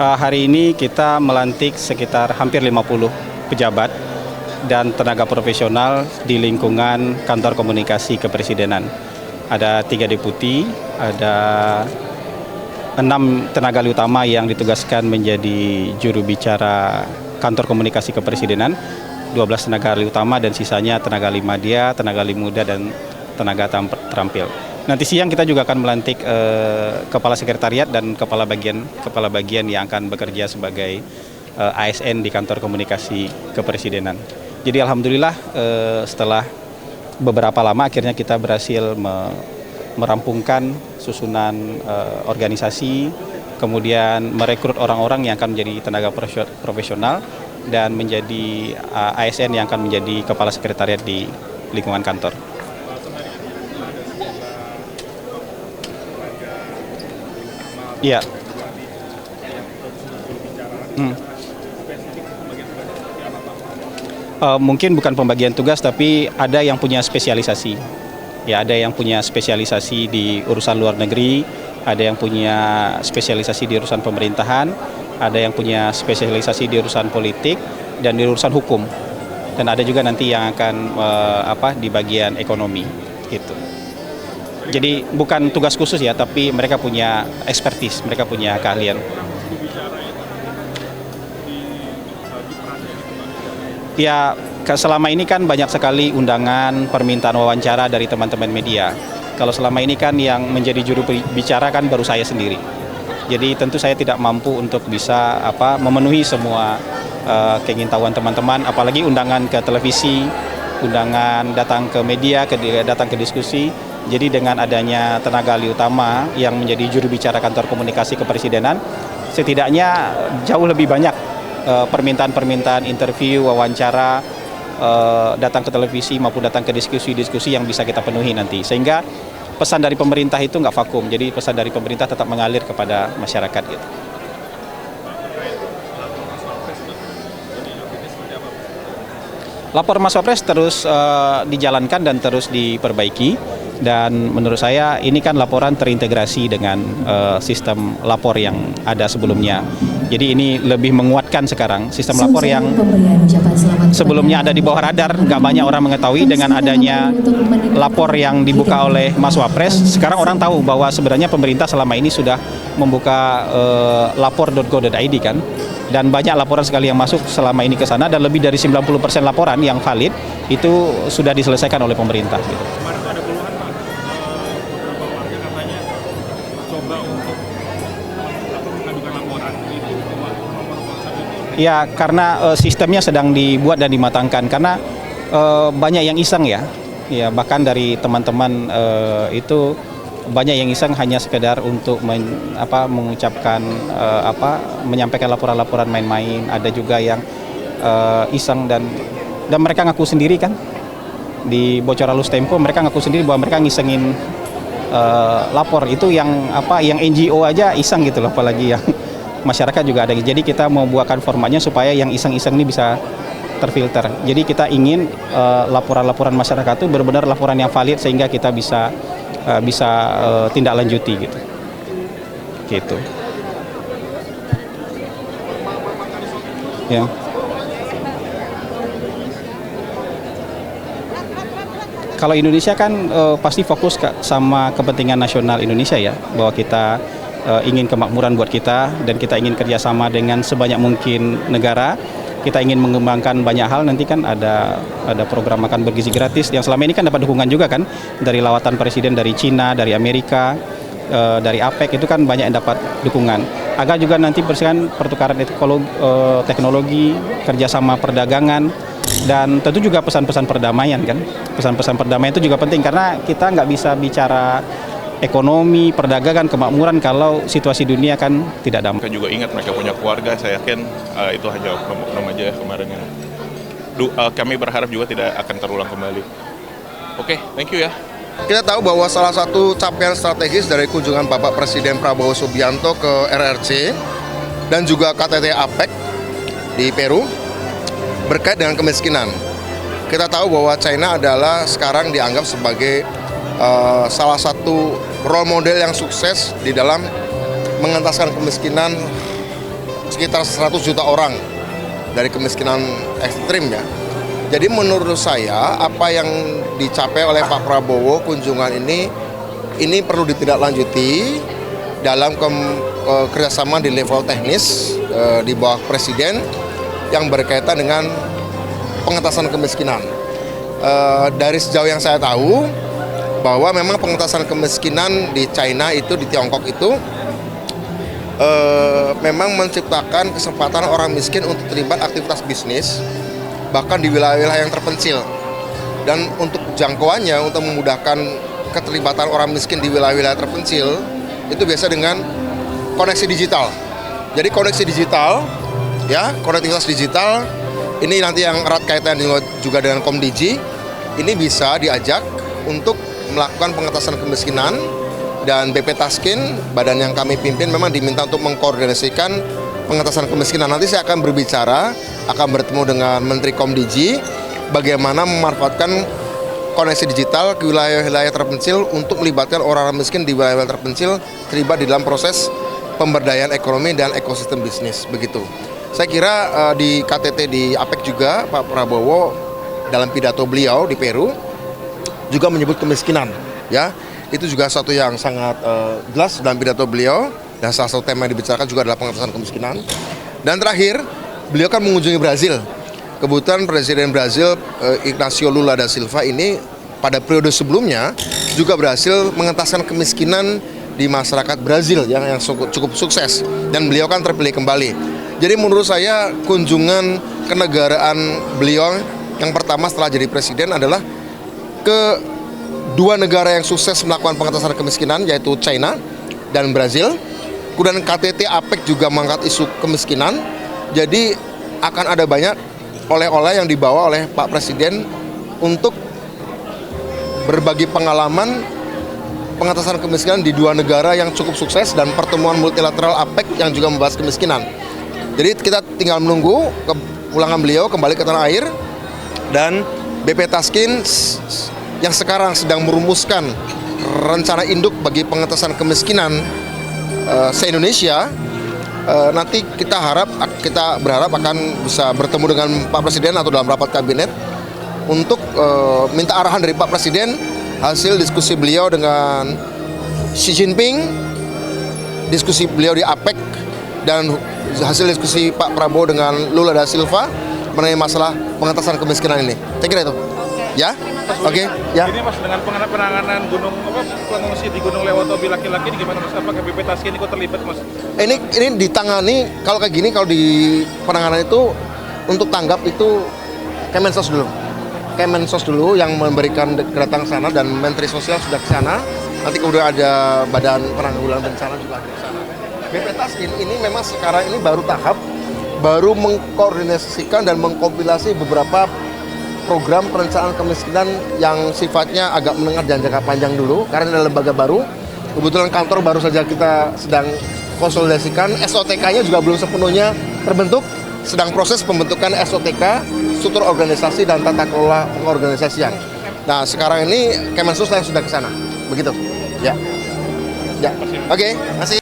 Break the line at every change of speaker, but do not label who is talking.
Hari ini kita melantik sekitar hampir 50 pejabat dan tenaga profesional di lingkungan kantor komunikasi kepresidenan. Ada 3 deputi, ada 6 tenaga ahli utama yang ditugaskan menjadi juru bicara kantor komunikasi kepresidenan, 12 tenaga ahli utama dan sisanya tenaga ahli media, tenaga ahli muda dan tenaga terampil. Nanti siang kita juga akan melantik kepala sekretariat dan kepala bagian yang akan bekerja sebagai ASN di kantor komunikasi kepresidenan. Jadi alhamdulillah setelah beberapa lama akhirnya kita berhasil merampungkan susunan organisasi, kemudian merekrut orang-orang yang akan menjadi tenaga profesional dan menjadi ASN yang akan menjadi kepala sekretariat di lingkungan kantor. Iya. Mungkin bukan pembagian tugas, tapi ada yang punya spesialisasi. Ya, ada yang punya spesialisasi di urusan luar negeri, ada yang punya spesialisasi di urusan pemerintahan, ada yang punya spesialisasi di urusan politik dan di urusan hukum. Dan ada juga nanti yang akan di bagian ekonomi gitu. Jadi bukan tugas khusus ya, tapi mereka punya expertise, mereka punya keahlian. Ya, selama ini kan banyak sekali undangan, permintaan wawancara dari teman-teman media. Kalau selama ini kan yang menjadi juru bicara kan baru saya sendiri. Jadi tentu saya tidak mampu untuk bisa memenuhi semua keingintahuan teman-teman, apalagi undangan ke televisi, undangan datang ke media, datang ke diskusi. Jadi dengan adanya tenaga ahli utama yang menjadi juru bicara kantor komunikasi kepresidenan, setidaknya jauh lebih banyak permintaan-permintaan interview, wawancara, datang ke televisi maupun datang ke diskusi-diskusi yang bisa kita penuhi nanti. Sehingga pesan dari pemerintah itu nggak vakum, jadi pesan dari pemerintah tetap mengalir kepada masyarakat gitu. Lapor Mas Wapres terus dijalankan dan terus diperbaiki. Dan menurut saya ini kan laporan terintegrasi dengan sistem lapor yang ada sebelumnya. Jadi ini lebih menguatkan sekarang sistem lapor yang sebelumnya ada di bawah radar, nggak banyak orang mengetahui. Dengan adanya lapor yang dibuka oleh Mas Wapres, sekarang orang tahu bahwa sebenarnya pemerintah selama ini sudah membuka lapor.go.id kan. Dan banyak laporan sekali yang masuk selama ini ke sana, dan lebih dari 90% laporan yang valid itu sudah diselesaikan oleh pemerintah gitu. Ya, karena sistemnya sedang dibuat dan dimatangkan, karena banyak yang iseng ya, bahkan dari teman-teman itu banyak yang iseng hanya sekedar untuk mengucapkan menyampaikan laporan-laporan main-main. Ada juga yang iseng dan mereka ngaku sendiri kan di Bocor Halus Tempo, mereka ngaku sendiri bahwa mereka ngisengin lapor itu yang NGO aja iseng gitu loh, apalagi yang masyarakat juga ada. Jadi kita mau buatkan formatnya supaya yang iseng-iseng ini bisa terfilter. Jadi kita ingin laporan-laporan masyarakat itu benar-benar laporan yang valid sehingga kita bisa tindak lanjuti gitu. Gitu. Ya. Kalau Indonesia kan pasti fokus sama kepentingan nasional Indonesia ya, bahwa kita ingin kemakmuran buat kita dan kita ingin kerjasama dengan sebanyak mungkin negara. Kita ingin mengembangkan banyak hal. Nanti kan ada program makan bergizi gratis yang selama ini kan dapat dukungan juga kan dari lawatan presiden dari Cina, dari Amerika, dari APEC, itu kan banyak yang dapat dukungan. Agar juga nanti pertukaran teknologi, kerjasama perdagangan, dan tentu juga pesan-pesan perdamaian kan. Pesan-pesan perdamaian itu juga penting, karena kita nggak bisa bicara ekonomi, perdagangan, kemakmuran kalau situasi dunia kan tidak damai.
Mereka juga ingat mereka punya keluarga, saya yakin itu hanya oknum aja kemarin. Kami berharap juga tidak akan terulang kembali. Oke, thank you ya.
Kita tahu bahwa salah satu capaian strategis dari kunjungan Bapak Presiden Prabowo Subianto ke RRC dan juga KTT APEC di Peru berkait dengan kemiskinan. Kita tahu bahwa China adalah sekarang dianggap sebagai salah satu role model yang sukses di dalam mengentaskan kemiskinan sekitar 100 juta orang dari kemiskinan ekstrim ya. Jadi menurut saya apa yang dicapai oleh Pak Prabowo kunjungan ini perlu ditindaklanjuti dalam kerjasama di level teknis di bawah Presiden yang berkaitan dengan pengentasan kemiskinan. Dari sejauh yang saya tahu bahwa memang pengentasan kemiskinan di China itu, di Tiongkok itu memang menciptakan kesempatan orang miskin untuk terlibat aktivitas bisnis bahkan di wilayah-wilayah yang terpencil. Dan untuk jangkauannya, untuk memudahkan keterlibatan orang miskin di wilayah-wilayah terpencil itu biasa dengan koneksi digital. Jadi koneksi digital ya, konektivitas digital ini nanti yang erat kaitan juga dengan Komdigi, ini bisa diajak untuk melakukan pengentasan kemiskinan. Dan BP Taskin, badan yang kami pimpin, memang diminta untuk mengkoordinasikan pengentasan kemiskinan. Nanti saya akan berbicara, akan bertemu dengan Menteri Komdigi, bagaimana memanfaatkan koneksi digital ke wilayah-wilayah terpencil untuk melibatkan orang-orang miskin di wilayah terpencil terlibat di dalam proses pemberdayaan ekonomi dan ekosistem bisnis. Begitu. Saya kira di KTT di APEC juga Pak Prabowo dalam pidato beliau di Peru juga menyebut kemiskinan, ya. Itu juga satu yang sangat jelas dalam pidato beliau, dan salah satu tema yang dibicarakan juga adalah pengentasan kemiskinan. Dan terakhir, beliau kan mengunjungi Brazil. Kebetulan Presiden Brazil Ignacio Lula da Silva ini pada periode sebelumnya juga berhasil mengentaskan kemiskinan di masyarakat Brazil yang cukup sukses, dan beliau kan terpilih kembali. Jadi menurut saya kunjungan kenegaraan beliau yang pertama setelah jadi presiden adalah ke dua negara yang sukses melakukan pengentasan kemiskinan, yaitu China dan Brazil. Kemudian KTT APEC juga mengangkat isu kemiskinan. Jadi akan ada banyak oleh-oleh yang dibawa oleh Pak Presiden untuk berbagi pengalaman pengentasan kemiskinan di dua negara yang cukup sukses dan pertemuan multilateral APEC yang juga membahas kemiskinan. Jadi kita tinggal menunggu kepulangan beliau kembali ke tanah air, dan BP Taskin yang sekarang sedang merumuskan rencana induk bagi pengentasan kemiskinan se-Indonesia. Nanti kita berharap akan bisa bertemu dengan Pak Presiden atau dalam rapat kabinet untuk minta arahan dari Pak Presiden hasil diskusi beliau dengan Xi Jinping, diskusi beliau di APEC, dan hasil diskusi Pak Prabowo dengan Lula da Silva mengenai masalah pengentasan kemiskinan ini. Saya kira itu. Ya, oke. Ya.
Ini Mas, dengan penanganan pengungsi di Gunung Lewotobi laki-laki gimana Mas? Apakah BP Taskin ikut terlibat Mas?
Ini ditangani kalau kayak gini, kalau di penanganan itu untuk tanggap itu Kemensos dulu yang memberikan kedatangan sana, dan Menteri Sosial sudah ke sana. Nanti kemudian ada Badan Penanggulangan Bencana juga ada ke sana. BP Taskin ini memang sekarang ini baru mengkoordinasikan dan mengkompilasi beberapa program perencanaan kemiskinan yang sifatnya agak menengah dan jangka panjang dulu, karena ada lembaga baru. Kebetulan kantor baru saja kita sedang konsolidasikan, SOTK-nya juga belum sepenuhnya terbentuk, sedang proses pembentukan SOTK, struktur organisasi dan tata kelola pengorganisasian. Nah, sekarang ini Kemensos yang sudah ke sana. Begitu. Ya. Ya. Oke, masih.